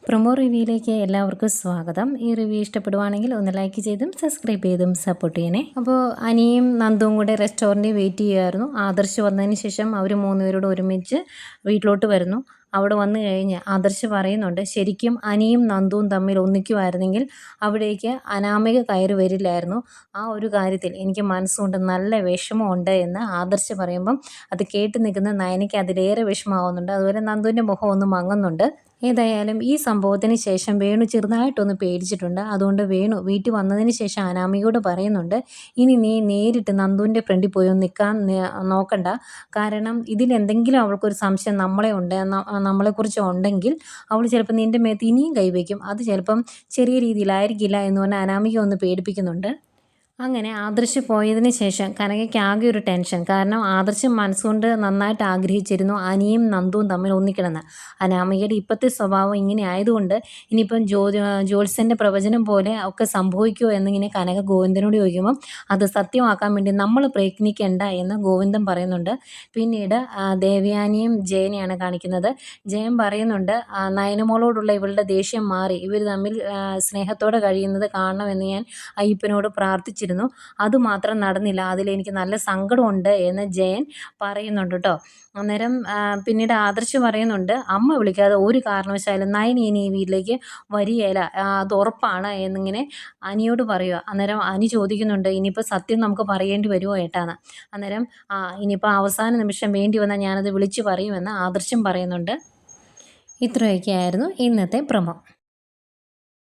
Promo റിവ്യൂയിലേക്ക് എല്ലാവർക്കും സ്വാഗതം. ഈ റിവ്യൂ ഇഷ്ടപ്പെടുവാണെങ്കിൽ ഒന്ന് ലൈക്ക് ചെയ്തും സബ്സ്ക്രൈബ് ചെയ്തും സപ്പോർട്ട് ചെയ്യണേ. അപ്പോൾ അനിയും നന്ദുവും കൂടെ റെസ്റ്റോറൻറ്റിൽ വെയിറ്റ് ചെയ്യുമായിരുന്നു. ആദർശ് വന്നതിന് ശേഷം അവർ മൂന്നുപേരോട് ഒരുമിച്ച് വീട്ടിലോട്ട് വരുന്നു. അവിടെ വന്നു കഴിഞ്ഞ് ആദർശ് പറയുന്നുണ്ട്, ശരിക്കും അനിയും നന്ദുവും തമ്മിൽ ഒന്നിക്കുമായിരുന്നെങ്കിൽ അവിടേക്ക് അനാമിക കയറി വരില്ലായിരുന്നു. ആ ഒരു കാര്യത്തിൽ എനിക്ക് മനസ്സുകൊണ്ട് നല്ല വിഷമമുണ്ട് എന്ന് ആദർശ് പറയുമ്പം അത് കേട്ട് നിൽക്കുന്ന നയനയ്ക്ക് അതിലേറെ വിഷമമാവുന്നുണ്ട്. അതുപോലെ നന്ദുവിൻ്റെ മുഖം ഒന്ന് മങ്ങുന്നുണ്ട്. ഏതായാലും ഈ സംഭവത്തിന് ശേഷം വേണു ചെറുതായിട്ടൊന്ന് പേടിച്ചിട്ടുണ്ട്. അതുകൊണ്ട് വേണു വീട്ടിൽ വന്നതിന് ശേഷം അനാമികയോട് പറയുന്നുണ്ട്, ഇനി നീ നേരിട്ട് നന്ദുവിൻ്റെ ഫ്രണ്ടിൽ പോയി ഒന്ന് നിൽക്കാൻ നോക്കണ്ട. കാരണം ഇതിലെന്തെങ്കിലും അവൾക്കൊരു സംശയം നമ്മളെക്കുറിച്ച് ഉണ്ടെങ്കിൽ അവൾ ചിലപ്പോൾ നിൻ്റെ മേത്ത് ഇനിയും കൈവയ്ക്കും. അത് ചിലപ്പം ചെറിയ രീതിയിലായിരിക്കില്ല എന്ന് പറഞ്ഞാൽ അനാമിക ഒന്ന് പേടിപ്പിക്കുന്നുണ്ട്. അങ്ങനെ ആദർശ് പോയതിന് ശേഷം കനകയ്ക്ക് ആകെ ഒരു ടെൻഷൻ. കാരണം ആദർശ് മനസ്സുകൊണ്ട് നന്നായിട്ട് ആഗ്രഹിച്ചിരുന്നു അനിയും നന്ദുവും തമ്മിൽ ഒന്നിക്കണമെന്ന്. അനാമികയുടെ ഇപ്പോഴത്തെ സ്വഭാവം ഇങ്ങനെ ആയതുകൊണ്ട് ഇനിയിപ്പം ജ്യോത്സ്യൻ്റെ പ്രവചനം പോലെ ഒക്കെ സംഭവിക്കുമോ എന്നിങ്ങനെ കനക ഗോവിന്ദനോട് ചോദിക്കുമ്പം അത് സത്യമാക്കാൻ വേണ്ടി നമ്മൾ പ്രയത്നിക്കേണ്ട എന്ന് ഗോവിന്ദൻ പറയുന്നുണ്ട്. പിന്നീട് ദേവയാനിയും ജയനെയാണ് കാണിക്കുന്നത്. ജയൻ പറയുന്നുണ്ട്, നയനമോളോടുള്ള ഇവളുടെ ദേഷ്യം മാറി ഇവർ തമ്മിൽ സ്നേഹത്തോടെ കഴിയുന്നത് കാണണമെന്ന് ഞാൻ അയ്യപ്പനോട് പ്രാർത്ഥിച്ചു. അതുമാത്രം നടന്നില്ല. അതിലെനിക്ക് നല്ല സങ്കടമുണ്ട് എന്ന് ജയൻ പറയുന്നുണ്ട് കേട്ടോ. അന്നേരം പിന്നീട് ആദർശ് പറയുന്നുണ്ട്, അമ്മ വിളിക്കാതെ ഒരു കാരണവശാലും നയനി ഇനി ഈ വീട്ടിലേക്ക് വരികയില്ല, അത് ഉറപ്പാണ് എന്നിങ്ങനെ അനിയോട് പറയുക. അന്നേരം അനി ചോദിക്കുന്നുണ്ട്, ഇനിയിപ്പോൾ സത്യം നമുക്ക് പറയേണ്ടി വരുമോ ഏട്ടാന്ന്. അന്നേരം ഇനിയിപ്പോൾ അവസാന നിമിഷം വേണ്ടി വന്നാൽ ഞാനത് വിളിച്ചു പറയുമെന്ന് ആദർശം പറയുന്നുണ്ട്. ഇത്രയൊക്കെയായിരുന്നു ഇന്നത്തെ പ്രൊമോ.